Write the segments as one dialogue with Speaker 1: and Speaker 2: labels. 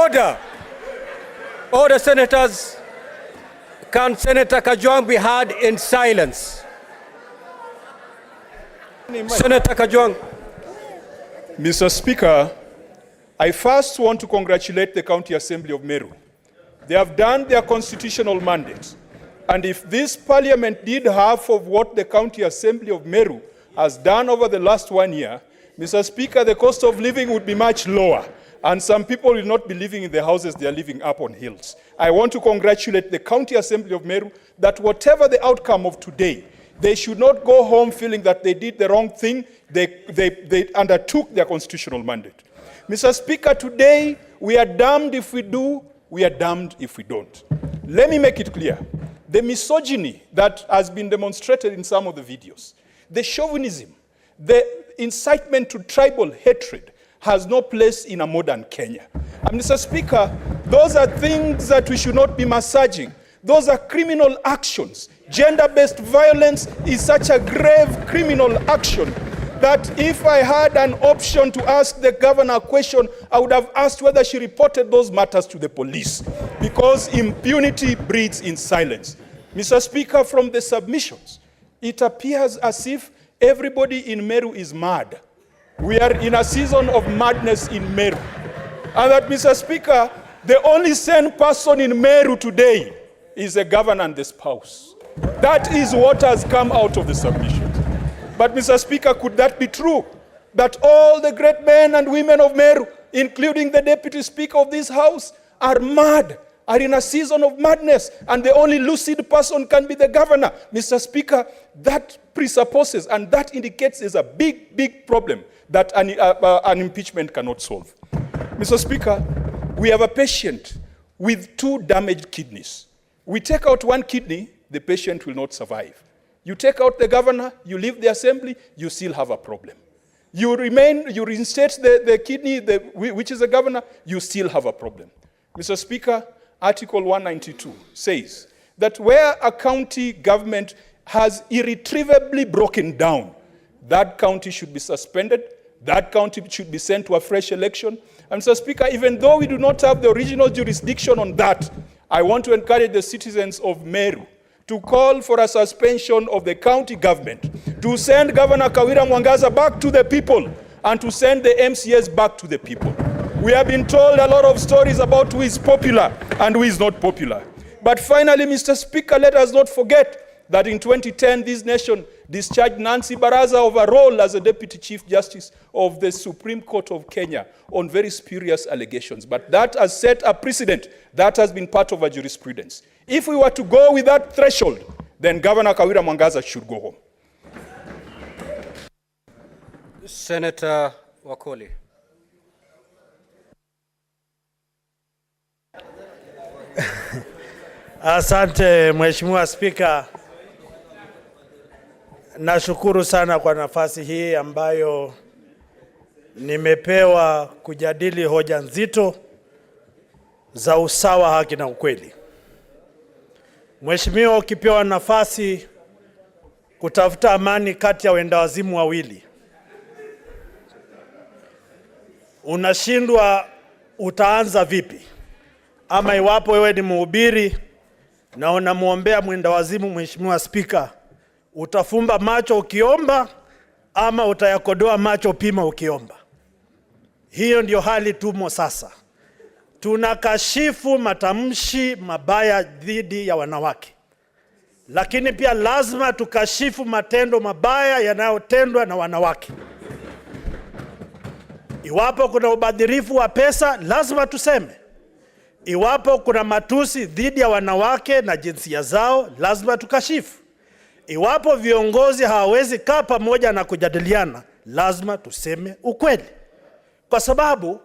Speaker 1: Order. Order, senators. Can Senator Kajwang be heard in silence? Senator Kajwang.
Speaker 2: Mr. Speaker, I first want to congratulate the County Assembly of Meru. They have done their constitutional mandate. And if this parliament did half of what the County Assembly of Meru has done over the last 1 year, Mr. Speaker, the cost of living would be much lower. And some people will not be living in the houses they are living up on hills. I want to congratulate the County Assembly of Meru that whatever the outcome of today, they should not go home feeling that they did the wrong thing. They undertook their constitutional mandate. Mr. Speaker, today we are damned if we do, we are damned if we don't. Let me make it clear. The misogyny that has been demonstrated in some of the videos, the chauvinism, the incitement to tribal hatred has no place in a modern Kenya. And Mr. Speaker, those are things that we should not be massaging. Those are criminal actions. Gender-based violence is such a grave criminal action that if I had an option to ask the governor a question, I would have asked whether she reported those matters to the police, because impunity breeds in silence. Mr. Speaker, from the submissions, it appears as if everybody in Meru is mad. We are in a season of madness in Meru. And that, Mr. Speaker, the only sane person in Meru today is the governor and the spouse. That is what has come out of the submissions. But, Mr. Speaker, could that be true? That all the great men and women of Meru, including the Deputy Speaker of this House, are mad, are in a season of madness, and the only lucid person can be the governor? Mr. Speaker, that presupposes and that indicates is a big, big problem that an impeachment cannot solve. Mr. Speaker, we have a patient with 2 damaged kidneys. We take out 1 kidney, the patient will not survive. You take out the governor, you leave the assembly, you still have a problem. You reinstate the kidney, which is the governor, you still have a problem. Mr. Speaker, Article 192 says that where a county government has irretrievably broken down, that county should be suspended, that county should be sent to a fresh election. And Mr. Speaker, even though we do not have the original jurisdiction on that, I want to encourage the citizens of Meru to call for a suspension of the county government, to send Governor Kawira Mwangaza back to the people, and to send the MCAs back to the people. We have been told a lot of stories about who is popular and who is not popular. But finally, Mr. Speaker, let us not forget that in 2010, this nation discharged Nancy Baraza of a role as a Deputy Chief Justice of the Supreme Court of Kenya on very spurious allegations. But that has set a precedent. That has been part of our jurisprudence. If we were to go with that threshold, then Governor Kawira Mwangaza should go home.
Speaker 1: Senator Wakoli.
Speaker 3: Asante Mheshimiwa Spika. Nashukuru sana kwa nafasi hii ambayo nimepewa kujadili hoja nzito za usawa, haki na ukweli. Mheshimiwa, ukipewa nafasi kutafuta amani kati ya wendawazimu wawili, unashindwa utaanza vipi? Ama iwapo wewe ni mhubiri na unamuombea mwendawazimu, Mheshimiwa Spika, utafumba macho ukiomba ama utayakodoa macho pima ukiomba? Hiyo ndio hali tumo sasa. Tunakashifu matamshi mabaya dhidi ya wanawake, lakini pia lazima tukashifu matendo mabaya yanayotendwa na wanawake. Iwapo kuna ubadhirifu wa pesa, lazima tuseme. Iwapo kuna matusi dhidi ya wanawake na jinsia zao, lazima tukashifu. Iwapo viongozi hawawezi kaa pamoja na kujadiliana, lazima tuseme ukweli. Kwa sababu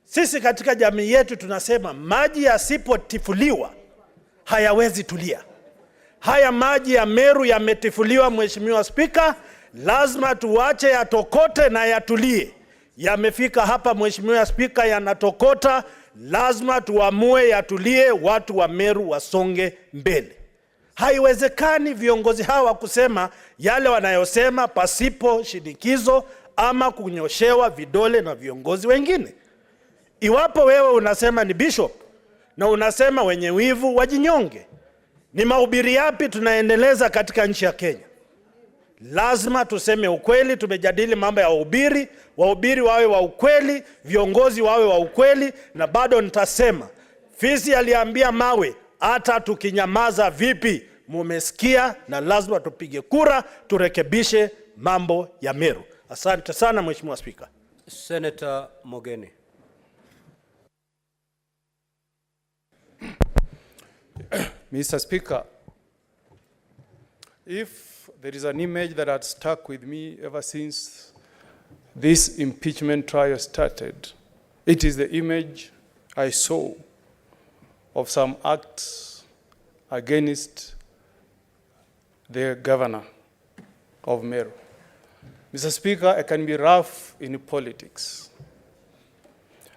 Speaker 3: sisi katika jamii yetu tunasema maji yasipotifuliwa hayawezi tulia. Haya maji ya Meru yametifuliwa, Mheshimiwa Spika, lazima tuache yatokote na yatulie. Yamefika hapa, Mheshimiwa Spika, yanatokota, lazima tuamue yatulie, watu wa Meru wasonge mbele. Haiwezekani viongozi hawa kusema yale wanayosema pasipo shinikizo ama kunyoshewa vidole na viongozi wengine. Iwapo wewe unasema ni bishop na unasema wenye wivu wajinyonge, ni mahubiri yapi tunaendeleza katika nchi ya Kenya? Lazima tuseme ukweli. Tumejadili mambo ya wahubiri wawe wa ukweli, viongozi wawe wa ukweli, na bado nitasema fisi aliambia mawe, hata tukinyamaza vipi mumesikia, na lazima tupige kura turekebishe mambo ya Meru. Asante sana Mheshimiwa Spika.
Speaker 1: Senator Mogeni.
Speaker 4: Mr. Speaker, if there is an image that had stuck with me ever since this impeachment trial started, it is the image I saw of some acts against the governor of Meru. Mr. Speaker, I can be rough in politics.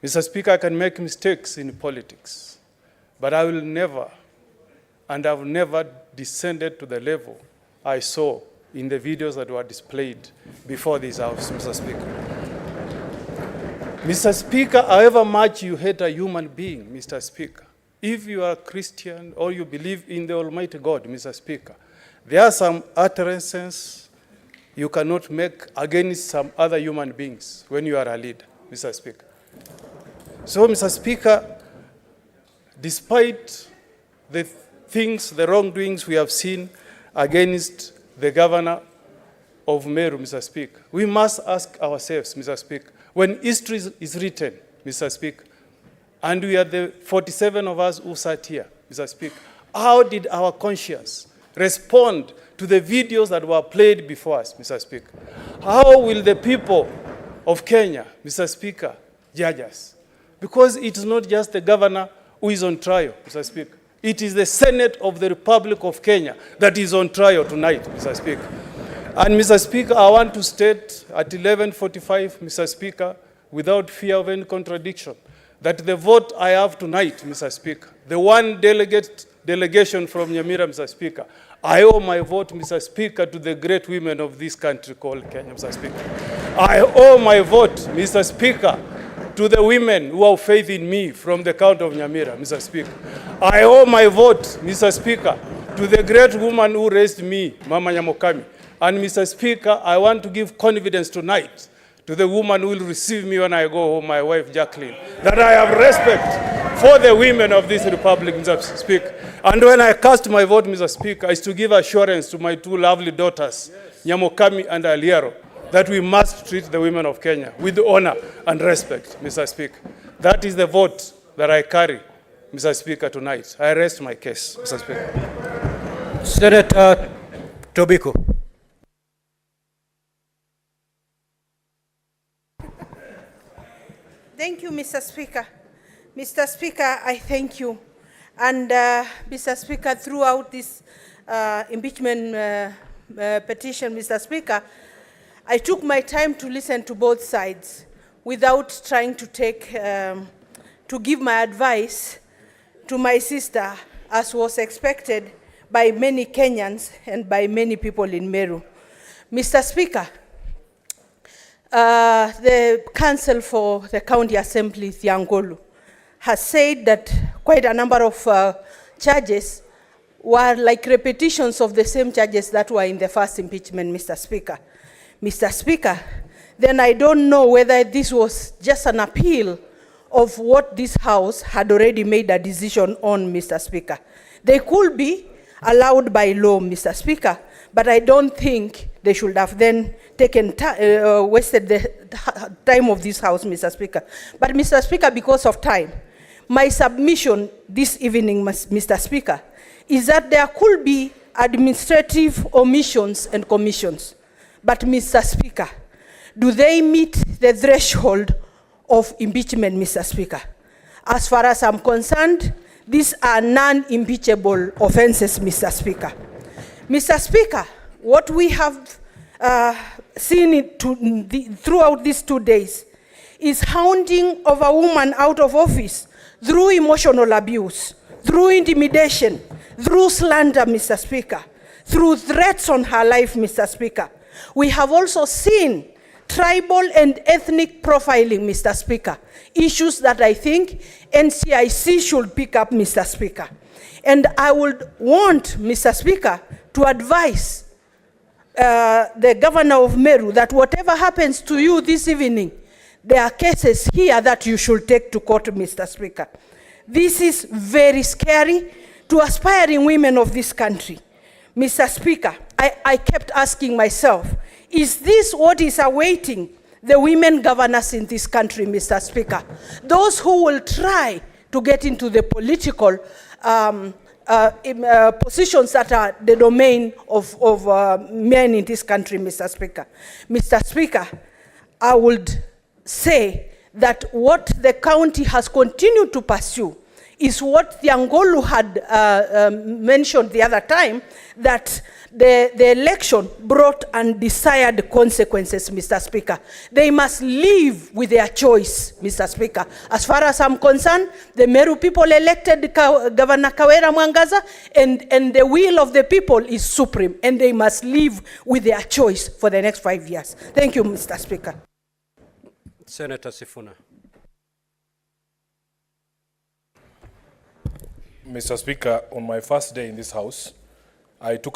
Speaker 4: Mr. Speaker, I can make mistakes in politics, but I will never, and I've never descended to the level I saw in the videos that were displayed before this House, Mr. Speaker. Mr. Speaker, however much you hate a human being, Mr. Speaker, if you are a Christian or you believe in the Almighty God, Mr. Speaker, there are some utterances you cannot make against some other human beings when you are a leader, Mr. Speaker. So, Mr. Speaker, despite the wrongdoings we have seen against the governor of Meru, Mr. Speaker, we must ask ourselves, Mr. Speaker, when history is written, Mr. Speaker, and we are the 47 of us who sat here, Mr. Speaker, how did our conscience respond to the videos that were played before us, Mr. Speaker? How will the people of Kenya, Mr. Speaker, judge us? Because it is not just the governor who is on trial, Mr. Speaker. It is the Senate of the Republic of Kenya that is on trial tonight, Mr. Speaker. And, Mr. Speaker, I want to state at 11:45, Mr. Speaker, without fear of any contradiction, that the vote I have tonight, Mr. Speaker, the one delegation from Nyamira, Mr. Speaker, I owe my vote, Mr. Speaker, to the great women of this country called Kenya, Mr. Speaker. I owe my vote, Mr. Speaker, to the women who have faith in me from the county of Nyamira, Mr. Speaker. I owe my vote, Mr. Speaker, to the great woman who raised me, Mama Nyamokami. And, Mr. Speaker, I want to give confidence tonight to the woman who will receive me when I go home, my wife Jacqueline, that I have respect for the women of this republic, Mr. Speaker. And when I cast my vote, Mr. Speaker, is to give assurance to my two lovely daughters, Nyamokami and Aliero, that we must treat the women of Kenya with honor and respect, Mr. Speaker. That is the vote that I carry, Mr. Speaker, tonight. I rest my case, Mr. Speaker.
Speaker 1: Senator Tobiko.
Speaker 5: Thank you, Mr. Speaker. Mr. Speaker, I thank you. And Mr. Speaker, throughout this impeachment petition, Mr. Speaker, I took my time to listen to both sides without trying to give my advice to my sister, as was expected by many Kenyans and by many people in Meru. Mr. Speaker, the council for the county assembly, Thiangolu, has said that quite a number of charges were like repetitions of the same charges that were in the first impeachment, Mr. Speaker. Mr. Speaker, then I don't know whether this was just an appeal of what this House had already made a decision on, Mr. Speaker. They could be allowed by law, Mr. Speaker, but I don't think they should have then wasted the time of this House, Mr. Speaker. But, Mr. Speaker, because of time, my submission this evening, Mr. Speaker, is that there could be administrative omissions and commissions. But, Mr. Speaker, do they meet the threshold of impeachment, Mr. Speaker? As far as I'm concerned, these are non-impeachable offenses, Mr. Speaker. Mr. Speaker, what we have seen throughout these 2 days is hounding of a woman out of office through emotional abuse, through intimidation, through slander, Mr. Speaker, through threats on her life, Mr. Speaker. We have also seen tribal and ethnic profiling, Mr. Speaker. Issues that I think NCIC should pick up, Mr. Speaker. And I would want, Mr. Speaker, to advise the governor of Meru that whatever happens to you this evening, there are cases here that you should take to court, Mr. Speaker. This is very scary to aspiring women of this country. Mr. Speaker, I kept asking myself, is this what is awaiting the women governors in this country, Mr. Speaker? Those who will try to get into the political positions that are the domain of men in this country, Mr. Speaker. Mr. Speaker, I would say that what the county has continued to pursue is what the Angolu had mentioned the other time, that the election brought undesired consequences, Mr. Speaker. They must live with their choice, Mr. Speaker. As far as I'm concerned, the Meru people elected Governor Kawera Mwangaza, and the will of the people is supreme, and they must live with their choice for the next 5 years. Thank you, Mr. Speaker.
Speaker 1: Senator Sifuna.
Speaker 6: Mr. Speaker, on my first day in this House, I took